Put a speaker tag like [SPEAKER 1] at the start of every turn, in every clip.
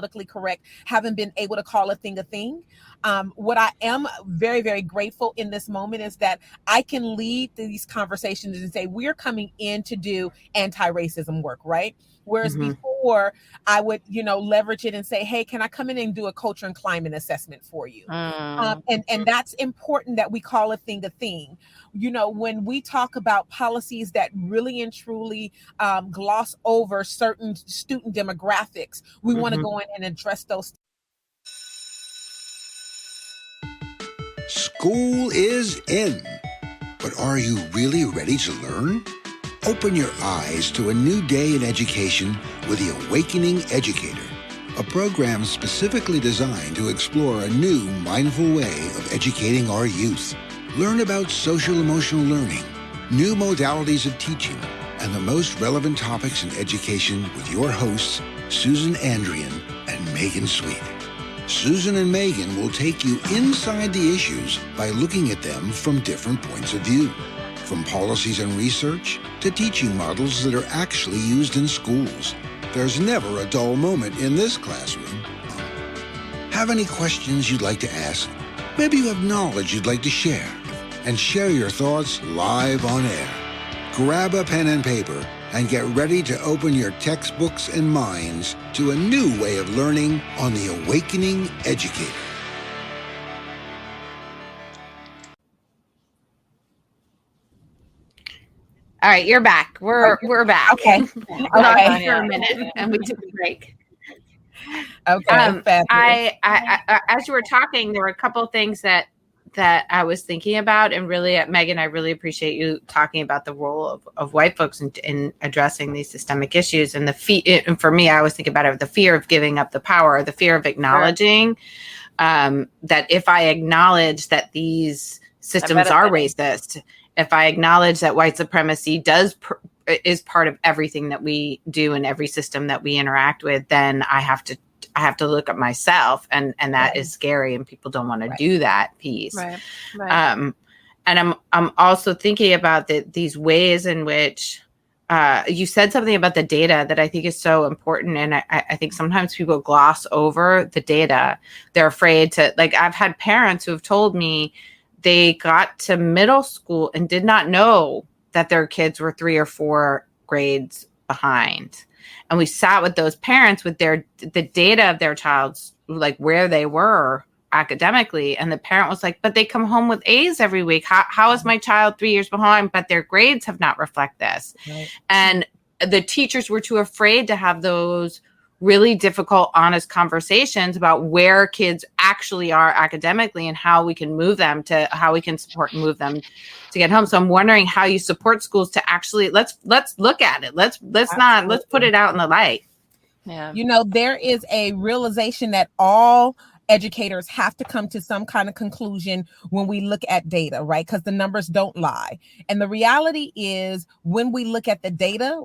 [SPEAKER 1] politically correct, haven't been able to call a thing. What I am very, very grateful in this moment is that I can lead these conversations and say, we're coming in to do anti-racism work, right? Whereas before I would, leverage it and say, hey, can I come in and do a culture and climate assessment for you? And that's important that we call a thing. When we talk about policies that really and truly gloss over certain student demographics, we want to go in and address those.
[SPEAKER 2] School is in, but are you really ready to learn? Open your eyes to a new day in education with the Awakening Educator, a program specifically designed to explore a new, mindful way of educating our youth. Learn about social-emotional learning, new modalities of teaching, and the most relevant topics in education with your hosts, Susan Andrian and Megan Sweet. Susan and Megan will take you inside the issues by looking at them from different points of view, from policies and research to teaching models that are actually used in schools. There's never a dull moment in this classroom. Have any questions you'd like to ask? Maybe you have knowledge you'd like to share, and share your thoughts live on air. Grab a pen and paper and get ready to open your textbooks and minds to a new way of learning on the Awakening Educator.
[SPEAKER 3] All right, you're back. We're back.
[SPEAKER 1] Okay.
[SPEAKER 3] Okay. For a minute, and we took a break.
[SPEAKER 1] Okay.
[SPEAKER 3] I as you were talking, there were a couple of things that I was thinking about, and really, Megan, I really appreciate you talking about the role of white folks in addressing these systemic issues. And and for me, I always think about it: the fear of giving up the power, the fear of acknowledging that if I acknowledge that these systems are racist. If I acknowledge that white supremacy is part of everything that we do and every system that we interact with, then I have to look at myself, and that is scary, and people don't want to do that piece. Right. And I'm also thinking about these ways in which you said something about the data that I think is so important, and I think sometimes people gloss over the data. They're afraid to, like, I've had parents who have told me they got to middle school and did not know that their kids were 3 or 4 grades behind. And we sat with those parents with the data of their child's, like, where they were academically. And the parent was like, but they come home with A's every week. How is my child 3 years behind? But their grades have not reflect this. Right. And the teachers were too afraid to have those really difficult, honest conversations about where kids actually are academically and how we can move them to, how we can support and move them to get home. So I'm wondering how you support schools to actually, let's look at it. Let's put it out in the light.
[SPEAKER 1] Yeah. There is a realization that all educators have to come to some kind of conclusion when we look at data, right? Because the numbers don't lie. And the reality is, when we look at the data,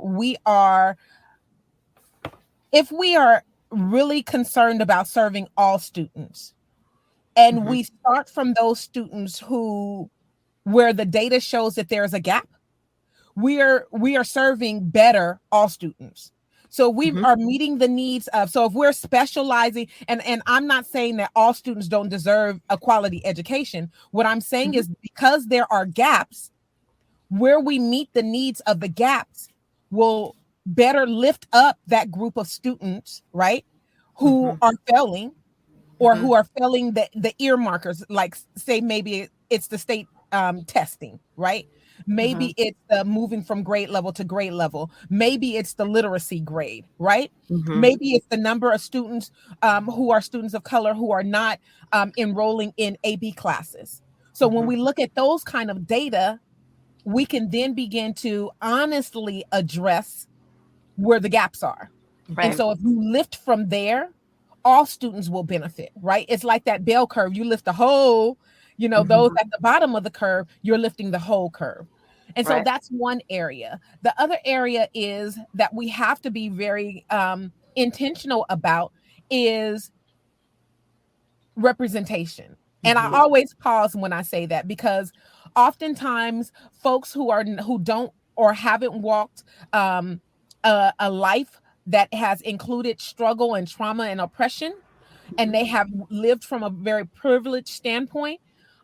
[SPEAKER 1] if we are really concerned about serving all students, and we start from those students where the data shows that there's a gap, we are serving better all students. So we are meeting the needs of, so if we're specializing, and I'm not saying that all students don't deserve a quality education. What I'm saying is, because there are gaps, where we meet the needs of the gaps will better lift up that group of students, right, who are failing, or who are failing the earmarkers, like, say, maybe it's the state testing, right? Maybe it's the moving from grade level to grade level. Maybe it's the literacy grade, right? Maybe it's the number of students who are students of color who are not enrolling in AB classes. So when we look at those kind of data, we can then begin to honestly address where the gaps are. Right. And so if you lift from there, all students will benefit, right? It's like that bell curve. You lift the whole, those at the bottom of the curve, you're lifting the whole curve. And so that's one area. The other area is that we have to be very intentional about is representation. And I always pause when I say that, because oftentimes folks who don't or haven't walked a life that has included struggle and trauma and oppression, and they have lived from a very privileged standpoint,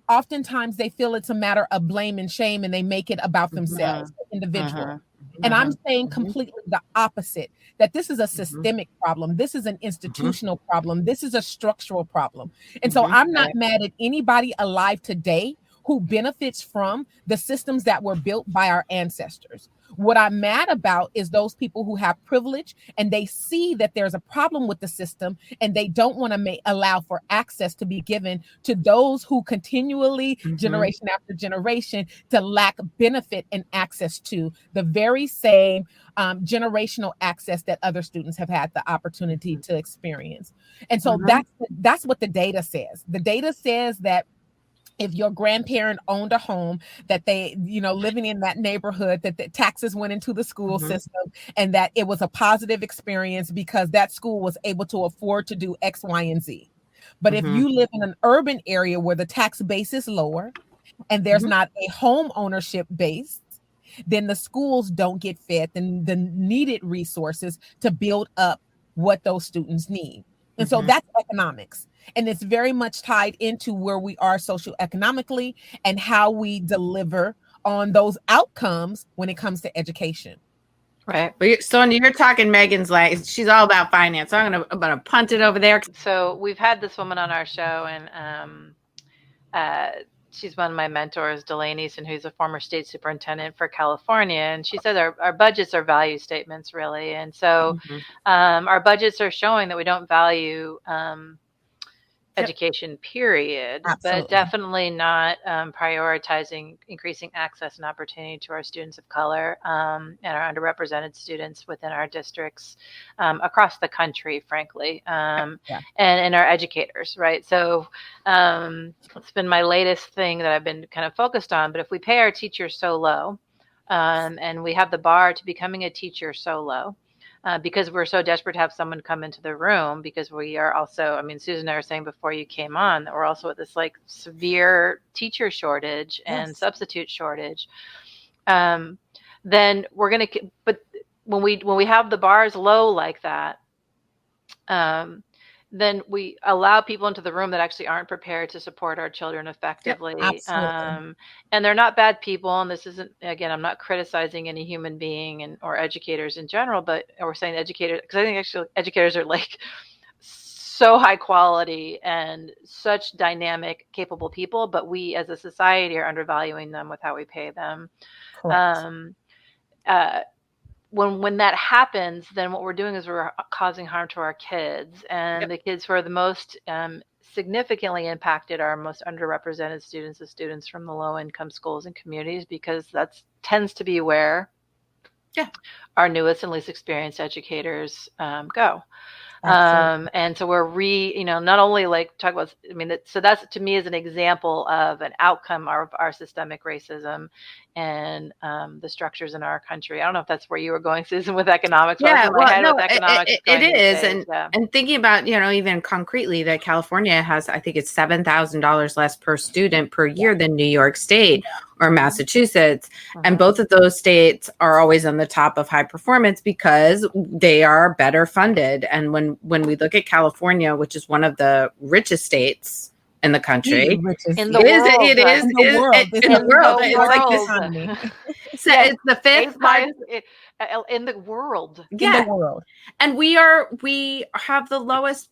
[SPEAKER 1] oftentimes they feel it's a matter of blame and shame, and they make it about themselves, the individual. And I'm saying completely the opposite, that this is a systemic problem. This is an institutional problem. This is a structural problem. And so I'm not mad at anybody alive today who benefits from the systems that were built by our ancestors. What I'm mad about is those people who have privilege and they see that there's a problem with the system, and they don't want to allow for access to be given to those who continually, generation after generation, to lack benefit and access to the very same generational access that other students have had the opportunity to experience. And so that's what the data says. The data says that if your grandparent owned a home, that they, living in that neighborhood, that the taxes went into the school system, and that it was a positive experience because that school was able to afford to do X, Y, and Z. But if you live in an urban area where the tax base is lower and there's not a home ownership base, then the schools don't get fed the needed resources to build up what those students need. And so that's economics. And it's very much tied into where we are socioeconomically and how we deliver on those outcomes when it comes to education.
[SPEAKER 3] Right. But Sonia, you're talking Megan's like, she's all about finance. So I'm gonna punt it over there.
[SPEAKER 4] So we've had this woman on our show, and she's one of my mentors, Delaney, and who's a former state superintendent for California. And she said our budgets are value statements, really. And so our budgets are showing that we don't value education, period.
[SPEAKER 1] Absolutely.
[SPEAKER 4] But definitely not prioritizing increasing access and opportunity to our students of color and our underrepresented students within our districts across the country, frankly, and our educators, right? So it's been my latest thing that I've been kind of focused on. But if we pay our teachers so low, and we have the bar to becoming a teacher so low, because we're so desperate to have someone come into the room, because we are also, Susan and I were saying before you came on that we're also at this like severe teacher shortage and substitute shortage. Then we're going to, but when we have the bars low like that, then we allow people into the room that actually aren't prepared to support our children effectively. And they're not bad people. And this isn't, again, I'm not criticizing any human being or educators in general, but we're saying educators, because I think actually educators are like so high quality and such dynamic, capable people, but we as a society are undervaluing them with how we pay them. When that happens, then what we're doing is we're causing harm to our kids, and the kids who are the most significantly impacted are most underrepresented students, the students from the low income schools and communities, because that tends to be where our newest and least experienced educators go. And so we're not only like talk about, so that's to me is an example of an outcome of our systemic racism and the structures in our country. I don't know if that's where you were going, Susan, with economics.
[SPEAKER 3] It is. And thinking about, even concretely that California has, I think it's $7,000 less per student per year than New York State or Massachusetts. And both of those states are always on the top of high performance because they are better funded. And when we look at California, which is one of the richest states in the country,
[SPEAKER 4] in the world.
[SPEAKER 3] It's the fifth highest
[SPEAKER 4] in the world.
[SPEAKER 3] And we have the lowest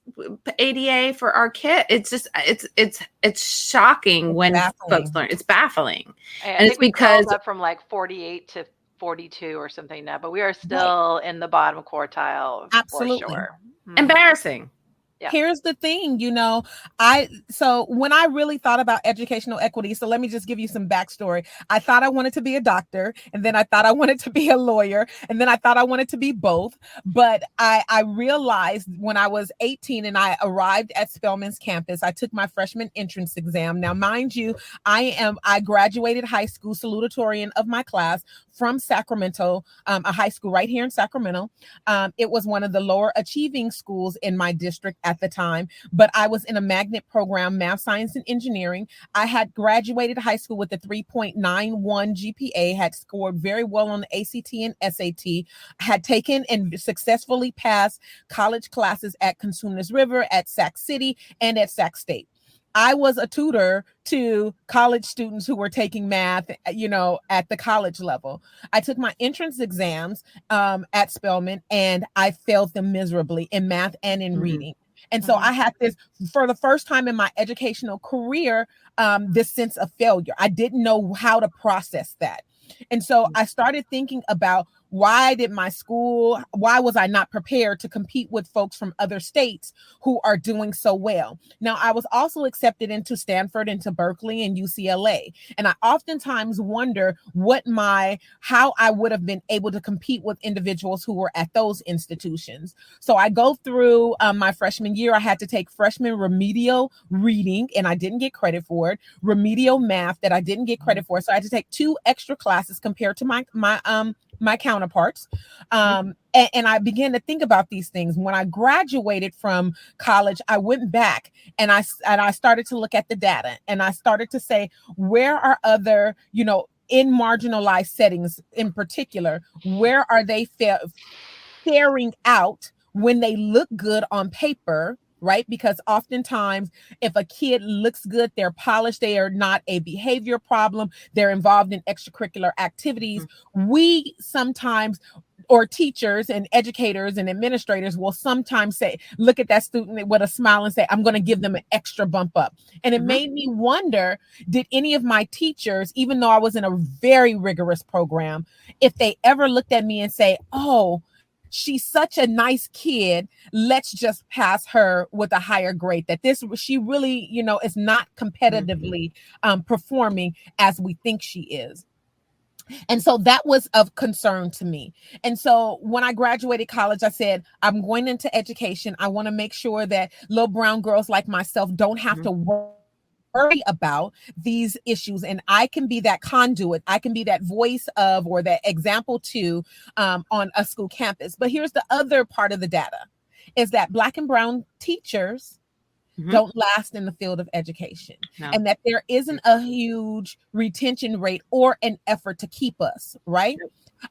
[SPEAKER 3] ADA for our kids. It's just it's shocking when folks learn. It's baffling.
[SPEAKER 4] And it's because up from like 48 to 42 or something now, but we are still in the bottom quartile.
[SPEAKER 1] Absolutely.
[SPEAKER 4] For sure.
[SPEAKER 3] Embarrassing.
[SPEAKER 1] Yeah. Here's the thing, so when I really thought about educational equity, so let me just give you some backstory. I thought I wanted to be a doctor, and then I thought I wanted to be a lawyer, and then I thought I wanted to be both. But I realized when I was 18 and I arrived at Spelman's campus, I took my freshman entrance exam. Now, mind you, I graduated high school salutatorian of my class from Sacramento, a high school right here in Sacramento. It was one of the lower achieving schools in my district at the time, but I was in a magnet program, math, science, and engineering. I had graduated high school with a 3.91 GPA, had scored very well on the ACT and SAT, had taken and successfully passed college classes at Consumnes River, at Sac City, and at Sac State. I was a tutor to college students who were taking math, at the college level. I took my entrance exams at Spelman, and I failed them miserably in math and in reading. And so I had this, for the first time in my educational career, this sense of failure. I didn't know how to process that. And so I started thinking about, why was I not prepared to compete with folks from other states who are doing so well? Now, I was also accepted into Stanford, into Berkeley, and UCLA. And I oftentimes wonder how I would have been able to compete with individuals who were at those institutions. So I go through my freshman year. I had to take freshman remedial reading, and I didn't get credit for it. Remedial math that I didn't get credit for. So I had to take 2 extra classes compared to my counterparts. And I began to think about these things. When I graduated from college, I went back and I started to look at the data, and I started to say, where are other, in marginalized settings in particular, where are they faring out when they look good on paper, right? Because oftentimes, if a kid looks good, they're polished, they are not a behavior problem, they're involved in extracurricular activities. We sometimes, or teachers and educators and administrators, will sometimes say, look at that student with a smile and say, I'm going to give them an extra bump up. And it made me wonder, did any of my teachers, even though I was in a very rigorous program, if they ever looked at me and say, oh, she's such a nice kid, let's just pass her with a higher grade, that she really, is not competitively performing as we think she is. And so that was of concern to me. And so when I graduated college, I said, I'm going into education. I want to make sure that little brown girls like myself don't have to worry about these issues, and I can be that conduit. I can be that voice of, or that example to, on a school campus. But here's the other part of the data, is that Black and brown teachers don't last in the field of education, and that there isn't a huge retention rate or an effort to keep us, right?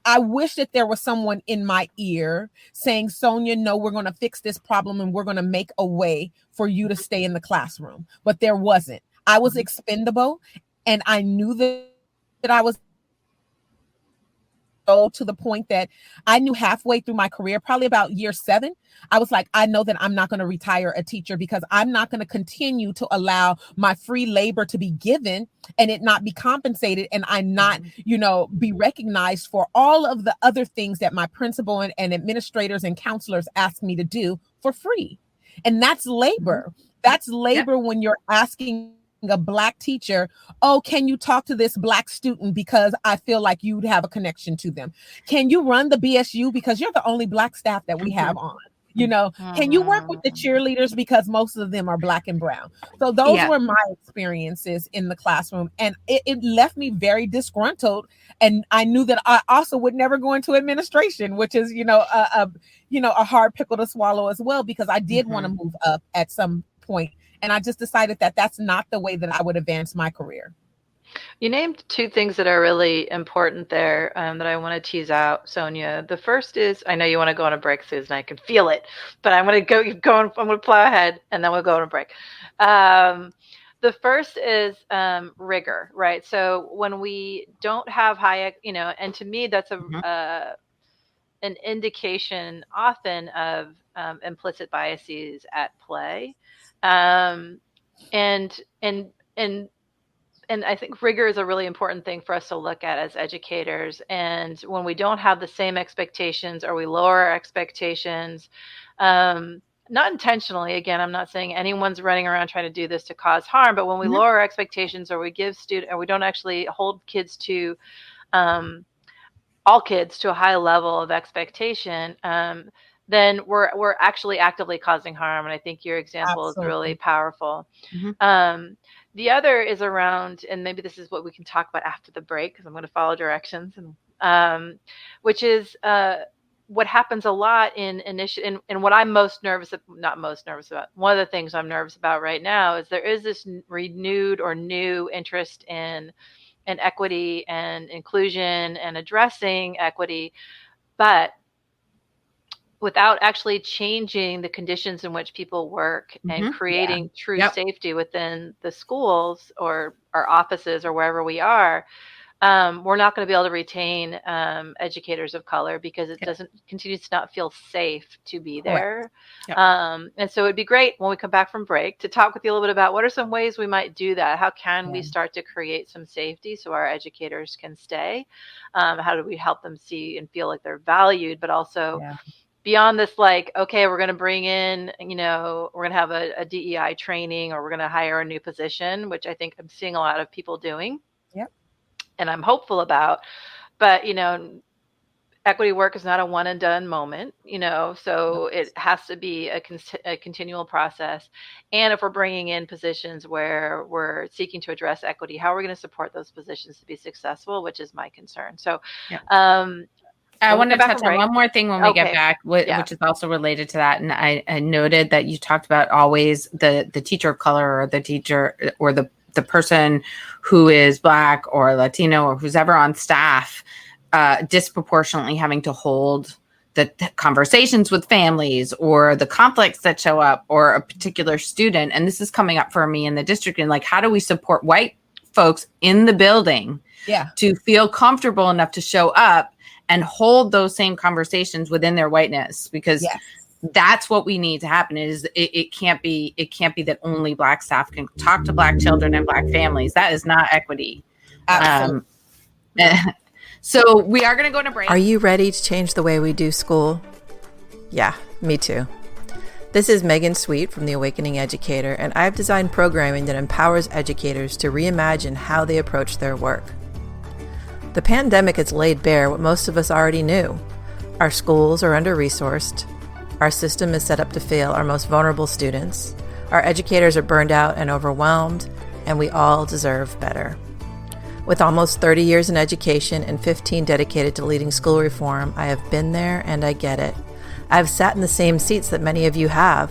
[SPEAKER 1] I wish that there was someone in my ear saying, Sonia, no, we're going to fix this problem and we're going to make a way for you to stay in the classroom. But there wasn't. I was expendable, and I knew that I was to the point that I knew halfway through my career, probably about year 7, I was like, I know that I'm not going to retire a teacher, because I'm not going to continue to allow my free labor to be given and it not be compensated, and I not, be recognized for all of the other things that my principal and administrators and counselors ask me to do for free. And that's labor. That's labor when you're asking a Black teacher, oh, can you talk to this Black student because I feel like you'd have a connection to them? Can you run the BSU because you're the only Black staff that we have on? Can you work with the cheerleaders because most of them are Black and brown? So those were my experiences in the classroom, and it left me very disgruntled. And I knew that I also would never go into administration, which is, a hard pickle to swallow as well, because I did want to move up at some point. And I just decided that that's not the way that I would advance my career.
[SPEAKER 4] You named 2 things that are really important there that I want to tease out, Sonia. The first is, I know you want to go on a break, Susan. I can feel it, but I'm going to I'm going to plow ahead, and then we'll go on a break. The first is rigor, right? So when we don't have high, and to me, that's an indication often of implicit biases at play. And I think rigor is a really important thing for us to look at as educators. And when we don't have the same expectations, or we lower our expectations, not intentionally, again, I'm not saying anyone's running around trying to do this to cause harm, but when we lower our expectations, or we or we don't actually hold kids to, all kids to a high level of expectation, then we're actually actively causing harm. And I think your example is really powerful. The other is around, and maybe this is what we can talk about after the break, because I'm going to follow directions, and which is what happens a lot in initiative, and what I'm most nervous, not most nervous about, one of the things I'm nervous about right now is there is this renewed or new interest in equity and inclusion and addressing equity, but without actually changing the conditions in which people work and creating true safety within the schools or our offices or wherever we are, we're not going to be able to retain educators of color because it continues to not feel safe to be there. And so it'd be great when we come back from break to talk with you a little bit about what are some ways we might do that. How can we start to create some safety so our educators can stay? How do we help them see and feel like they're valued, but also beyond this, like, okay, we're going to bring in, we're going to have a DEI training, or we're going to hire a new position, which I think I'm seeing a lot of people doing. And I'm hopeful about, but, equity work is not a one and done moment, so it has to be a continual process. And if we're bringing in positions where we're seeking to address equity, how are we going to support those positions to be successful, which is my concern. So,
[SPEAKER 3] I want to touch on one more thing when we get back, which is also related to that. And I noted that you talked about always the teacher of color, or the teacher, or the person who is Black or Latino or who's ever on staff, disproportionately having to hold the conversations with families or the conflicts that show up, or a particular student. And this is coming up for me in the district. And like, how do we support white folks in the building to feel comfortable enough to show up and hold those same conversations within their whiteness? Because that's what we need to happen. It can't be that only Black staff can talk to Black children and Black families. That is not equity. So we are going to go to break.
[SPEAKER 5] Are you ready to change the way we do school? Yeah, me too. This is Megan Sweet from the Awakening Educator, and I've designed programming that empowers educators to reimagine how they approach their work. The pandemic has laid bare what most of us already knew. Our schools are under-resourced. Our system is set up to fail our most vulnerable students. Our educators are burned out and overwhelmed, and we all deserve better. With almost 30 years in education and 15 dedicated to leading school reform, I have been there and I get it. I've sat in the same seats that many of you have.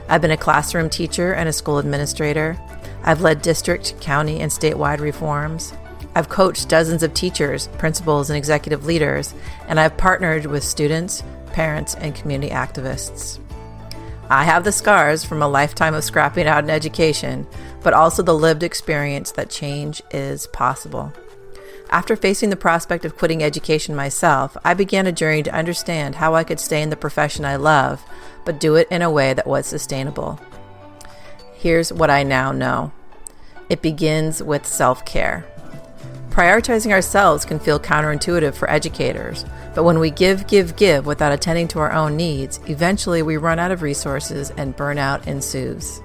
[SPEAKER 5] I've been a classroom teacher and a school administrator. I've led district, county, and statewide reforms. I've coached dozens of teachers, principals, and executive leaders, and I've partnered with students, parents, and community activists. I have the scars from a lifetime of scrapping out in education, but also the lived experience that change is possible. After facing the prospect of quitting education myself, I began a journey to understand how I could stay in the profession I love, but do it in a way that was sustainable. Here's what I now know. It begins with self-care. Prioritizing ourselves can feel counterintuitive for educators, but when we give without attending to our own needs, eventually we run out of resources and burnout ensues.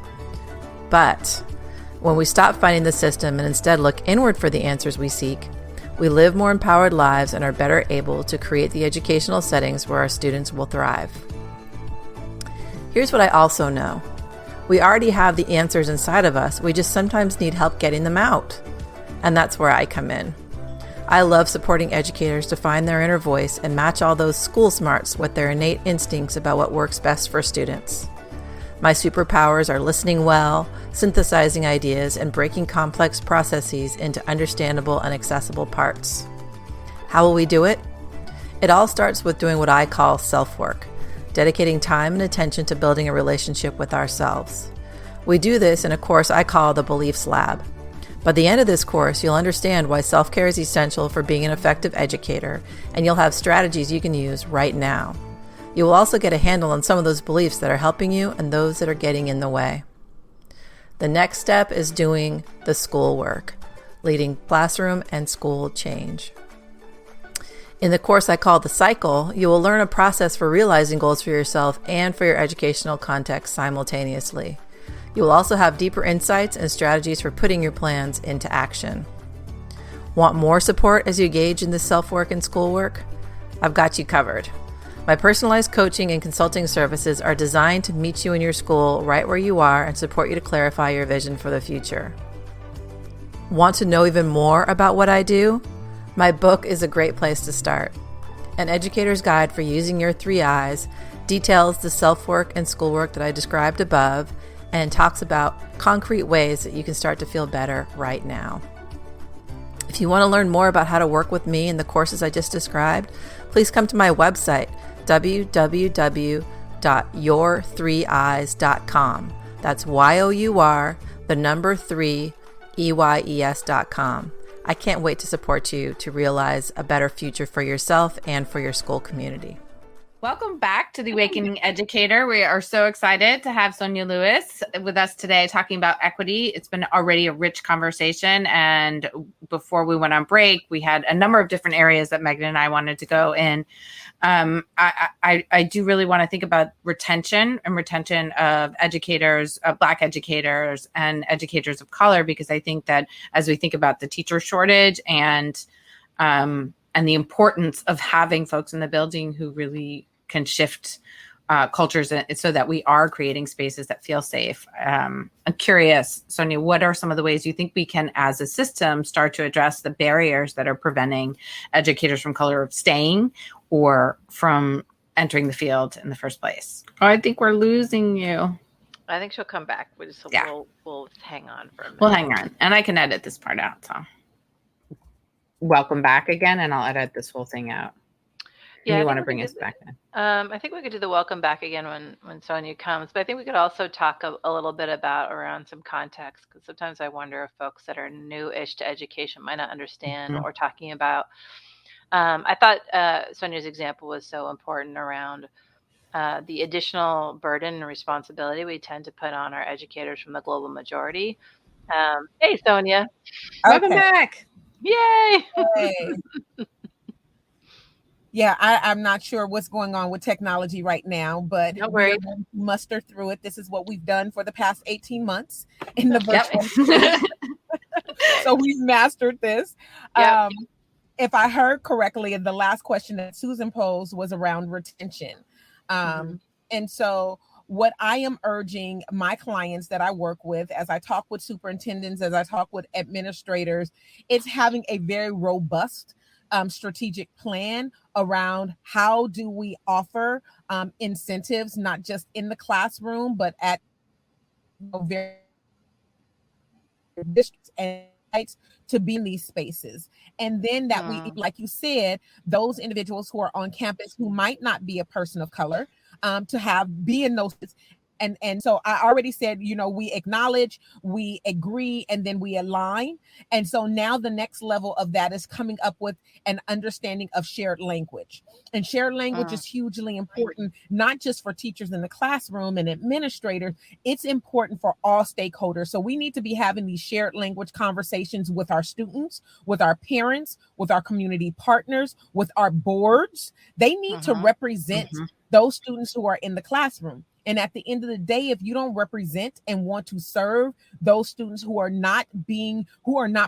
[SPEAKER 5] But when we stop fighting the system and instead look inward for the answers we seek, we live more empowered lives and are better able to create the educational settings where our students will thrive. Here's what I also know. We already have the answers inside of us, we just sometimes need help getting them out. And that's where I come in. I love supporting educators to find their inner voice and match all those school smarts with their innate instincts about what works best for students. My superpowers are listening well, synthesizing ideas, and breaking complex processes into understandable and accessible parts. How will we do it? It all starts with doing what I call self-work, dedicating time and attention to building a relationship with ourselves. We do this in a course I call the Beliefs Lab. By the end of this course, you'll understand why self-care is essential for being an effective educator, and you'll have strategies you can use right now. You will also get a handle on some of those beliefs that are helping you and those that are getting in the way. The next step is doing the school work, leading classroom and school change. In the course I call The Cycle, you will learn a process for realizing goals for yourself and for your educational context simultaneously. You will also have deeper insights and strategies for putting your plans into action. Want more support as you engage in this self-work and schoolwork? I've got you covered. My personalized coaching and consulting services are designed to meet you in your school right where you are and support you to clarify your vision for the future. Want to know even more about what I do? My book is a great place to start. An Educator's Guide for Using Your 3 Eyes details the self-work and schoolwork that I described above and talks about concrete ways that you can start to feel better right now. If you want to learn more about how to work with me and the courses I just described, please come to my website, www.your3eyes.com. That's YOUR, the number 3, EYES.com. I can't wait to support you to realize a better future for yourself and for your school community.
[SPEAKER 3] Welcome back to the Awakening Educator. We are so excited to have Sonia Lewis with us today talking about equity. It's been already a rich conversation. And before we went on break, we had a number of different areas that Megan and I wanted to go in. I do really want to think about retention of educators, Black educators and educators of color, because I think that as we think about the teacher shortage and the importance of having folks in the building who really can shift cultures so that we are creating spaces that feel safe. I'm curious, Sonia, what are some of the ways you think we can, as a system, start to address the barriers that are preventing educators from color staying or from entering the field in the first place? Oh, I think we're losing you.
[SPEAKER 4] I think she'll come back. We'll hang on for a minute.
[SPEAKER 3] We'll hang on. And I can edit this part out. So welcome back again, and I'll edit this whole thing out. Yeah, you want to bring us back in?
[SPEAKER 4] I think we could do the welcome back again when Sonia comes, but I think we could also talk a little bit around some context, because sometimes I wonder if folks that are new-ish to education might not understand what we're talking about. I thought Sonia's example was so important around the additional burden and responsibility we tend to put on our educators from the global majority. Hey, Sonia.
[SPEAKER 3] Welcome back.
[SPEAKER 4] Yay!
[SPEAKER 1] Hey. Yeah, I'm not sure what's going on with technology right now, but we're going to muster through it. This is what we've done for the past 18 months in the virtual. So we've mastered this.
[SPEAKER 4] Yep.
[SPEAKER 1] If I heard correctly, the last question that Susan posed was around retention. And so what I am urging my clients that I work with, as I talk with superintendents, as I talk with administrators, it's having a very robust strategic plan around how do we offer incentives, not just in the classroom, but at various districts and sites to be in these spaces. And then that we, like you said, those individuals who are on campus who might not be a person of color, to be in those. And so I already said, we acknowledge, we agree, and then we align. And so now the next level of that is coming up with an understanding of shared language. And shared language is hugely important, not just for teachers in the classroom and administrators. It's important for all stakeholders. So we need to be having these shared language conversations with our students, with our parents, with our community partners, with our boards. They need to represent those students who are in the classroom. And at the end of the day, if you don't represent and want to serve those students who are not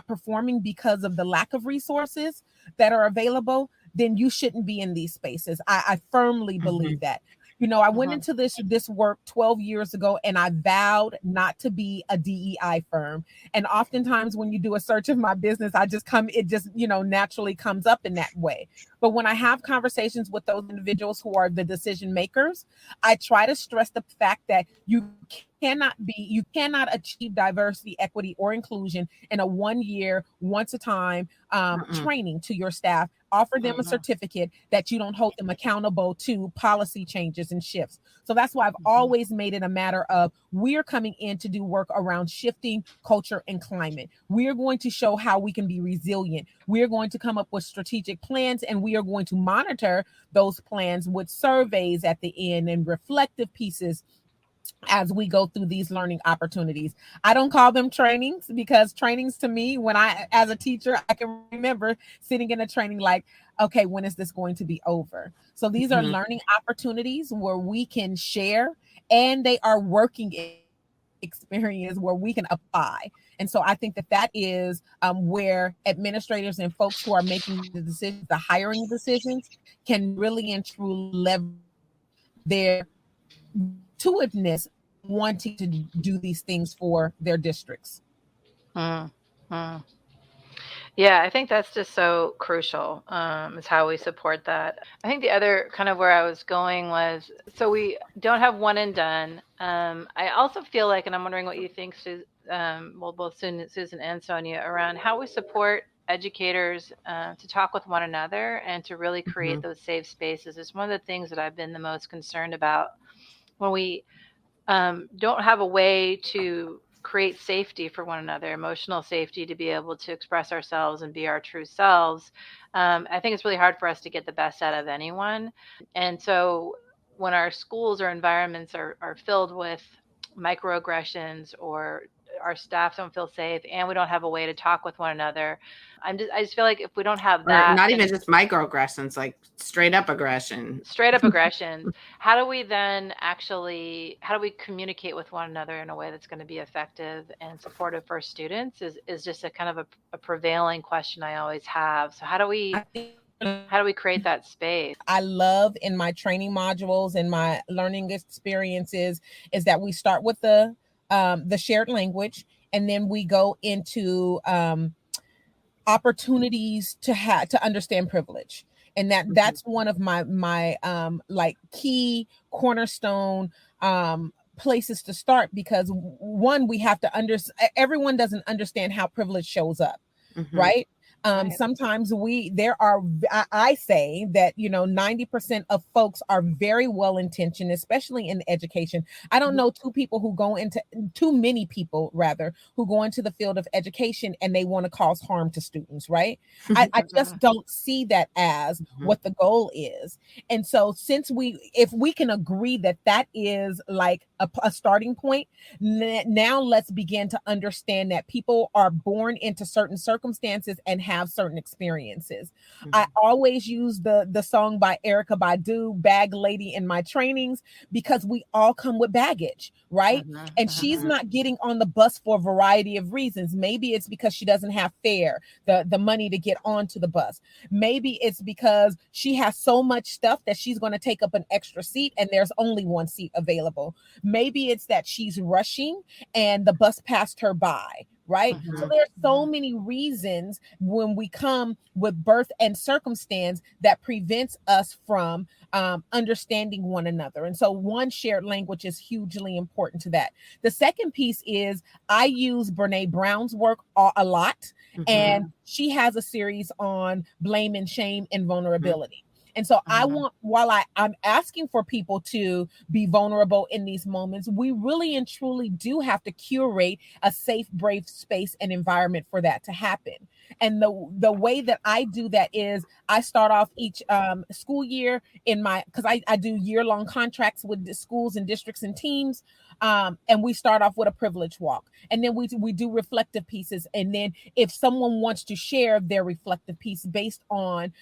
[SPEAKER 1] performing because of the lack of resources that are available, then you shouldn't be in these spaces. I firmly believe that. I went into this work 12 years ago, and I vowed not to be a DEI firm. And oftentimes when you do a search of my business, it just naturally comes up in that way. But when I have conversations with those individuals who are the decision makers, I try to stress the fact that you cannot achieve diversity, equity, or inclusion in a 1 year, once a time training to your staff. Offer them a certificate that you don't hold them accountable to policy changes and shifts. So that's why I've always made it a matter of, we're coming in to do work around shifting culture and climate. We're going to show how we can be resilient. We're going to come up with strategic plans, and we are going to monitor those plans with surveys at the end and reflective pieces as we go through these learning opportunities. I don't call them trainings, because trainings to me, as a teacher, I can remember sitting in a training like, okay, when is this going to be over? So these are learning opportunities where we can share, and they are working experience where we can apply. And so I think that is where administrators and folks who are making the decisions, the hiring decisions, can really and truly leverage their intuitiveness, wanting to do these things for their districts.
[SPEAKER 4] Yeah, I think that's just so crucial, is how we support that. I think the other kind of where I was going was, so we don't have one and done. I also feel like, and I'm wondering what you think, well, both Susan and Sonia, around how we support educators to talk with one another and to really create those safe spaces. It's one of the things that I've been the most concerned about when we don't have a way to create safety for one another, emotional safety to be able to express ourselves and be our true selves. I think it's really hard for us to get the best out of anyone. And so when our schools or environments are filled with microaggressions, or our staff don't feel safe and we don't have a way to talk with one another, I just feel like if we don't have that,
[SPEAKER 3] or not even just microaggressions, like straight up aggression,
[SPEAKER 4] how do we then how do we communicate with one another in a way that's going to be effective and supportive for students is just a kind of a prevailing question I always have. So how do we create that space?
[SPEAKER 1] I love in my training modules and my learning experiences is that we start with the shared language, and then we go into opportunities to understand privilege. And that's one of my like key cornerstone places to start, because one, we have to everyone doesn't understand how privilege shows up, right? Sometimes I say that, 90% of folks are very well intentioned, especially in education. I don't know too many people rather, who go into the field of education and they want to cause harm to students, right? I just don't see that as what the goal is. And so if we can agree that is like a starting point, now let's begin to understand that people are born into certain circumstances and have certain experiences. I always use the song by Erykah Badu, Bag Lady, in my trainings, because we all come with baggage, right? And she's not getting on the bus for a variety of reasons. Maybe it's because she doesn't have fare, the money to get onto the bus. Maybe it's because she has so much stuff that she's going to take up an extra seat and there's only one seat available. Maybe it's that she's rushing and the bus passed her by, right? So there's so many reasons when we come with birth and circumstance that prevents us from understanding one another. And so one shared language is hugely important to that. The second piece is I use Brene Brown's work a lot, and she has a series on blame and shame and vulnerability. And so while I'm asking for people to be vulnerable in these moments, we really and truly do have to curate a safe, brave space and environment for that to happen. And the way that I do that is I start off each school year because I do year-long contracts with the schools and districts and teams. And we start off with a privilege walk, and then we do reflective pieces. And then if someone wants to share their reflective piece based on,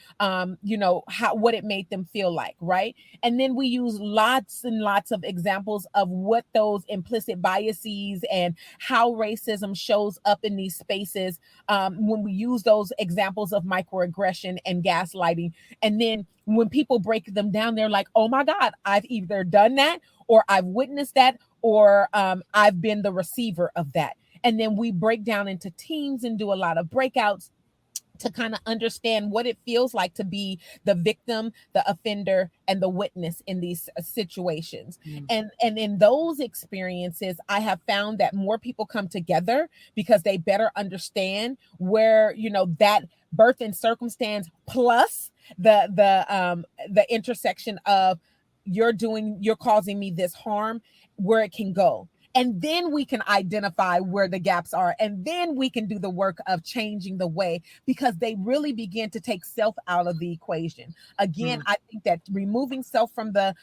[SPEAKER 1] what it made them feel like, right? And then we use lots and lots of examples of what those implicit biases and how racism shows up in these spaces when we use those examples of microaggression and gaslighting. And then when people break them down, they're like, oh my God, I've either done that, or I've witnessed that, or I've been the receiver of that. And then we break down into teams and do a lot of breakouts to kind of understand what it feels like to be the victim, the offender, and the witness in these situations. And in those experiences, I have found that more people come together because they better understand where, that birth and circumstance plus the intersection of you're causing me this harm, where it can go. And then we can identify where the gaps are. And then we can do the work of changing the way, because they really begin to take self out of the equation. Again, I think that removing self from the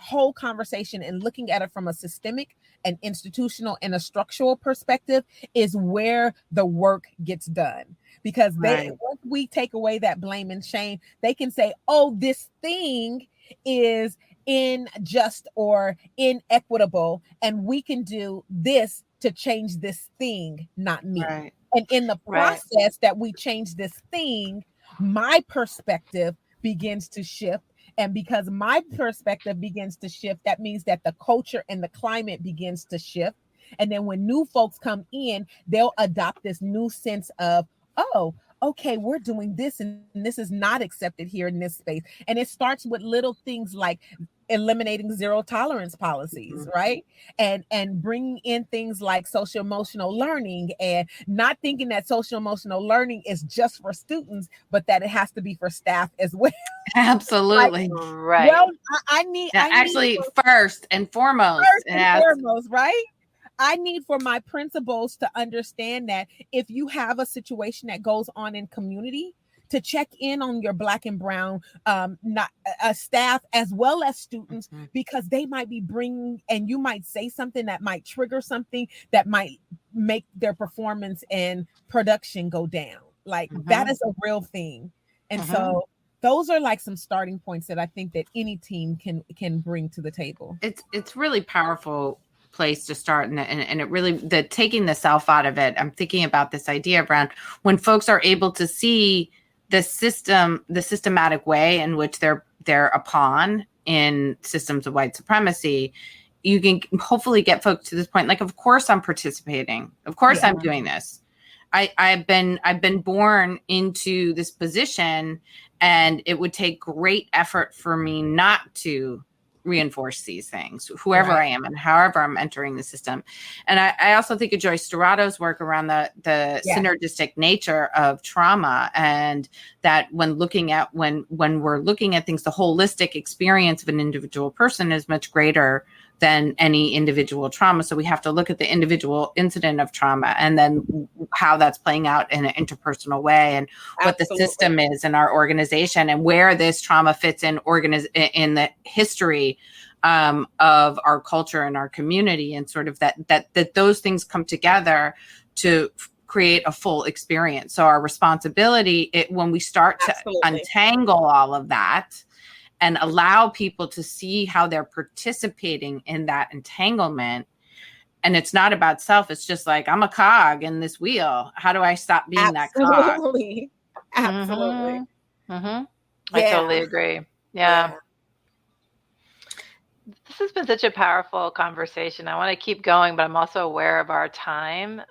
[SPEAKER 1] whole conversation and looking at it from a systemic and institutional and a structural perspective is where the work gets done. Because once we take away that blame and shame, they can say, oh, this thing is unjust or inequitable, and we can do this to change this thing, not me. Right. And in the process that we change this thing, my perspective begins to shift. And because my perspective begins to shift, that means that the culture and the climate begins to shift. And then when new folks come in, they'll adopt this new sense of, oh, okay, we're doing this and this is not accepted here in this space. And it starts with little things like eliminating zero tolerance policies, right? And bringing in things like social emotional learning, and not thinking that social emotional learning is just for students, but that it has to be for staff as well.
[SPEAKER 3] Absolutely.
[SPEAKER 4] Right.
[SPEAKER 1] Well, I need
[SPEAKER 3] actually, first and foremost,
[SPEAKER 1] right? I need for my principals to understand that if you have a situation that goes on in community, to check in on your Black and brown not staff as well as students, because they might be bringing, and you might say something that might trigger something that might make their performance and production go down. Like that is a real thing. And so those are like some starting points that I think that any team can bring to the table.
[SPEAKER 3] It's really powerful place to start, and it really, the taking the self out of it. I'm thinking about this idea around when folks are able to see the systematic way in which they're a pawn in systems of white supremacy. You can hopefully get folks to this point. Like, of course I'm participating. Of course I'm doing this. I've been born into this position, and it would take great effort for me not to reinforce these things, whoever I am and however I'm entering the system. And I also think of Joyce Dorado's work around the synergistic nature of trauma, and that when we're looking at things, the holistic experience of an individual person is much greater than any individual trauma. So we have to look at the individual incident of trauma, and then how that's playing out in an interpersonal way, and what the system is in our organization, and where this trauma fits in in the history of our culture and our community, and sort of that those things come together to create a full experience. So our responsibility, when we start to untangle all of that and allow people to see how they're participating in that entanglement. And it's not about self. It's just like, I'm a cog in this wheel. How do I stop being that cog?
[SPEAKER 1] Absolutely.
[SPEAKER 4] I totally agree. Yeah. This has been such a powerful conversation. I want to keep going, but I'm also aware of our time.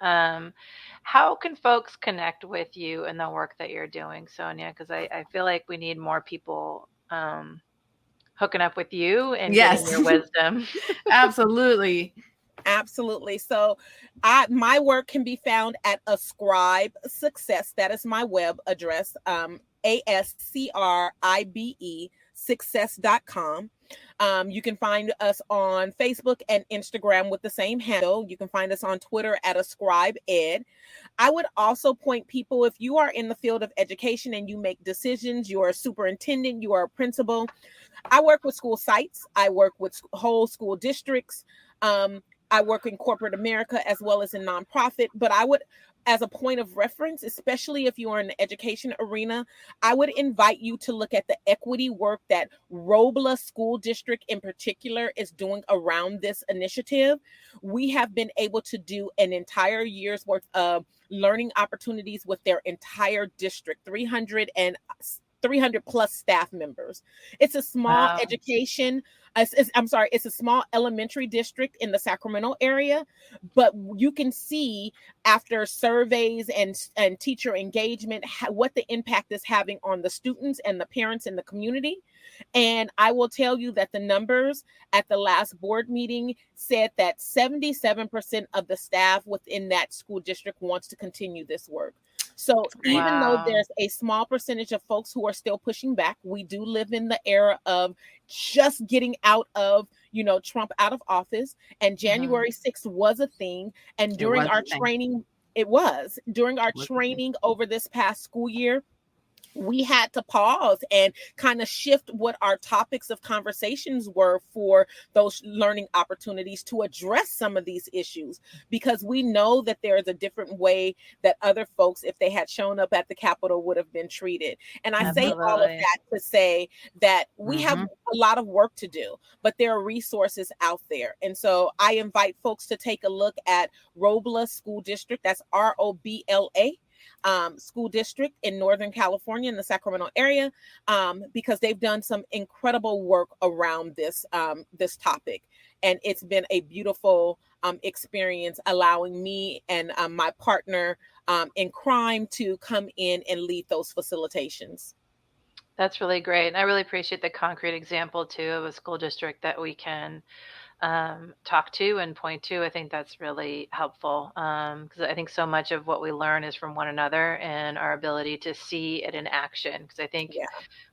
[SPEAKER 4] How can folks connect with you and the work that you're doing, Sonia? Because I feel like we need more people hooking up with you and getting your wisdom.
[SPEAKER 3] Absolutely.
[SPEAKER 1] So my work can be found at Ascribe Success. That is my web address, ASCRIBE success.com. You can find us on Facebook and Instagram with the same handle. You can find us on Twitter at Ascribe Ed. I would also point people, if you are in the field of education and you make decisions, you are a superintendent, you are a principal. I work with school sites. I work with whole school districts. I work in corporate America as well as in nonprofit, but I would, as a point of reference, especially if you are in the education arena, I would invite you to look at the equity work that Robla School District in particular is doing around this initiative. We have been able to do an entire year's worth of learning opportunities with their entire district, 300 plus staff members. It's a small education. It's a small elementary district in the Sacramento area, but you can see after surveys and teacher engagement what the impact is having on the students and the parents in the community. And I will tell you that the numbers at the last board meeting said that 77% of the staff within that school district wants to continue this work. So even though there's a small percentage of folks who are still pushing back, we do live in the era of just getting out of, Trump out of office. And January 6th was a thing. And during our training, over this past school year, we had to pause and kind of shift what our topics of conversations were for those learning opportunities to address some of these issues, because we know that there is a different way that other folks, if they had shown up at the Capitol, would have been treated. And I say all of that to say that we have a lot of work to do, but there are resources out there. And so I invite folks to take a look at Robla School District. That's ROBLA. School district in Northern California in the Sacramento area, because they've done some incredible work around this topic. And it's been a beautiful experience, allowing me and my partner in crime to come in and lead those facilitations.
[SPEAKER 4] That's really great. And I really appreciate the concrete example too of a school district that we can talk to and point to. I think that's really helpful because I think so much of what we learn is from one another and our ability to see it in action. Because I think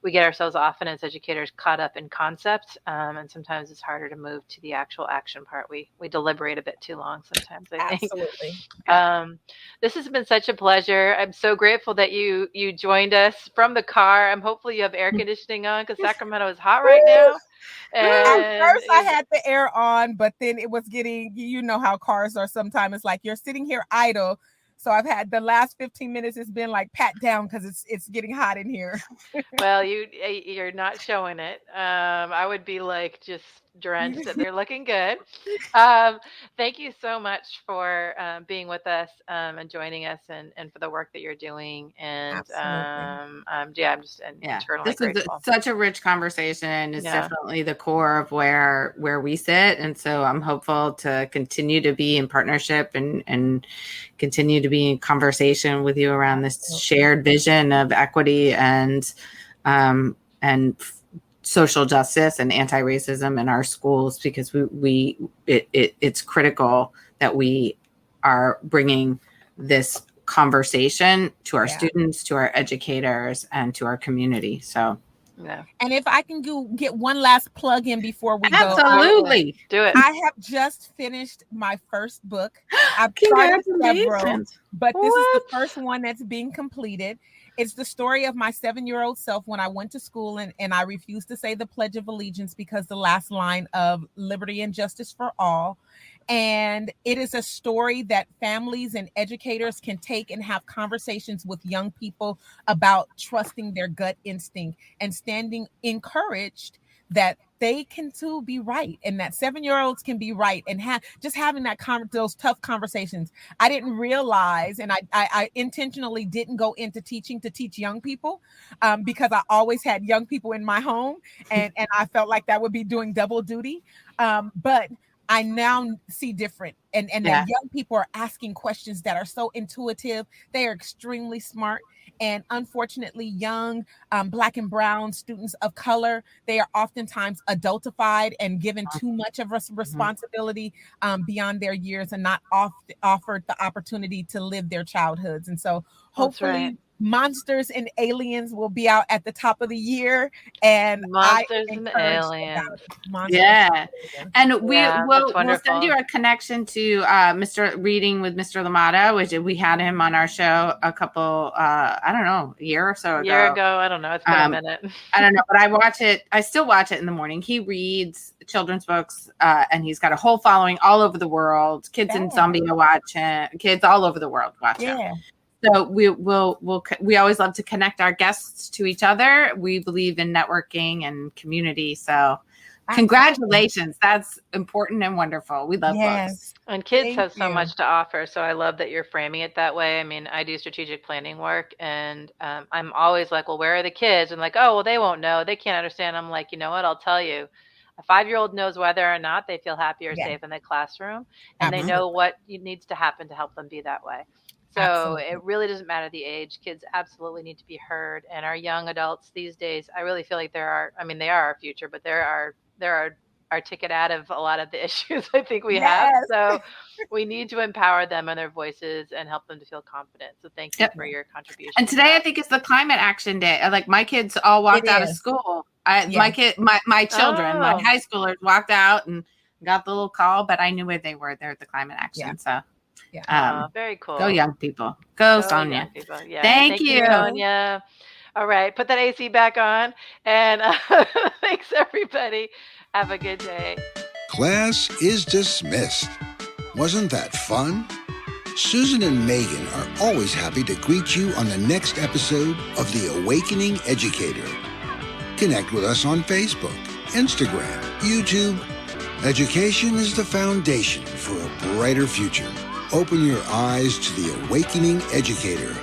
[SPEAKER 4] we get ourselves often as educators caught up in concepts, and sometimes it's harder to move to the actual action part. We deliberate a bit too long sometimes, I think.
[SPEAKER 1] Absolutely.
[SPEAKER 4] This has been such a pleasure. I'm so grateful that you joined us from the car. Hopefully you have air conditioning on because Sacramento is hot right now.
[SPEAKER 1] And at first I had the air on, but then it was getting, you know how cars are sometimes. It's like you're sitting here idle. So I've had the last 15 minutes, it's been like pat down because it's getting hot in here.
[SPEAKER 4] Well, you're not showing it. I would be like just drenched that they're looking good. Thank you so much for being with us and joining us and for the work that you're doing. And I'm just internally grateful.
[SPEAKER 3] Is such a rich conversation. It's definitely the core of where we sit. And so I'm hopeful to continue to be in partnership and continue to be in conversation with you around this shared vision of equity and social justice and anti-racism in our schools, because it's critical that we are bringing this conversation to our students, to our educators, and to our community. So,
[SPEAKER 1] and if I can get one last plug in before we go.
[SPEAKER 3] Absolutely.
[SPEAKER 4] Do it.
[SPEAKER 1] I have just finished my first book. I've started several, but this is the first one that's being completed. It's the story of my 7-year-old self when I went to school and I refused to say the Pledge of Allegiance because the last line of liberty and justice for all. And it is a story that families and educators can take and have conversations with young people about trusting their gut instinct and standing encouraged that they can too be right, and that 7-year-olds can be right, and having those tough conversations. I didn't realize, and I intentionally didn't go into teaching to teach young people because I always had young people in my home, and I felt like that would be doing double duty. But I now see different, and that young people are asking questions that are so intuitive. They are extremely smart. And unfortunately, young Black and brown students of color, they are oftentimes adultified and given too much of a responsibility beyond their years and not offered the opportunity to live their childhoods. And so hopefully Monsters and Aliens will be out at the top of the year. And
[SPEAKER 4] Monsters and Aliens.
[SPEAKER 3] And we'll send you a connection to Reading with Mr. Lamata, which we had him on our show a couple, a year or so ago.
[SPEAKER 4] I don't know. It's been a minute.
[SPEAKER 3] I don't know, but I still watch it in the morning. He reads children's books and he's got a whole following all over the world. Kids in Zambia watch him. Kids all over the world watch him. So we always love to connect our guests to each other. We believe in networking and community. So congratulations. That's important and wonderful. We love books.
[SPEAKER 4] And kids have so much to offer. So I love that you're framing it that way. I mean, I do strategic planning work and I'm always like, well, where are the kids? And like, oh, well, they won't know. They can't understand. I'm like, you know what? I'll tell you. A 5-year-old knows whether or not they feel happy or safe in the classroom. And they know what needs to happen to help them be that way. So it really doesn't matter the age. Kids absolutely need to be heard. And our young adults these days, I really feel like they are our future, but they're our ticket out of a lot of the issues I think we have. So we need to empower them and their voices and help them to feel confident. So thank you for your contribution.
[SPEAKER 3] And today I think is the Climate Action Day. Like my kids all walked out of school. My children, my high schoolers walked out and got the little call, but I knew where they were. They're at the Climate Action. So
[SPEAKER 4] very cool.
[SPEAKER 3] Go young people. Go Sonia. Thank you,
[SPEAKER 4] Sonia. All right. Put that AC back on. And thanks, everybody. Have a good day.
[SPEAKER 2] Class is dismissed. Wasn't that fun? Susan and Megan are always happy to greet you on the next episode of The Awakening Educator. Connect with us on Facebook, Instagram, YouTube. Education is the foundation for a brighter future. Open your eyes to The Awakening Educator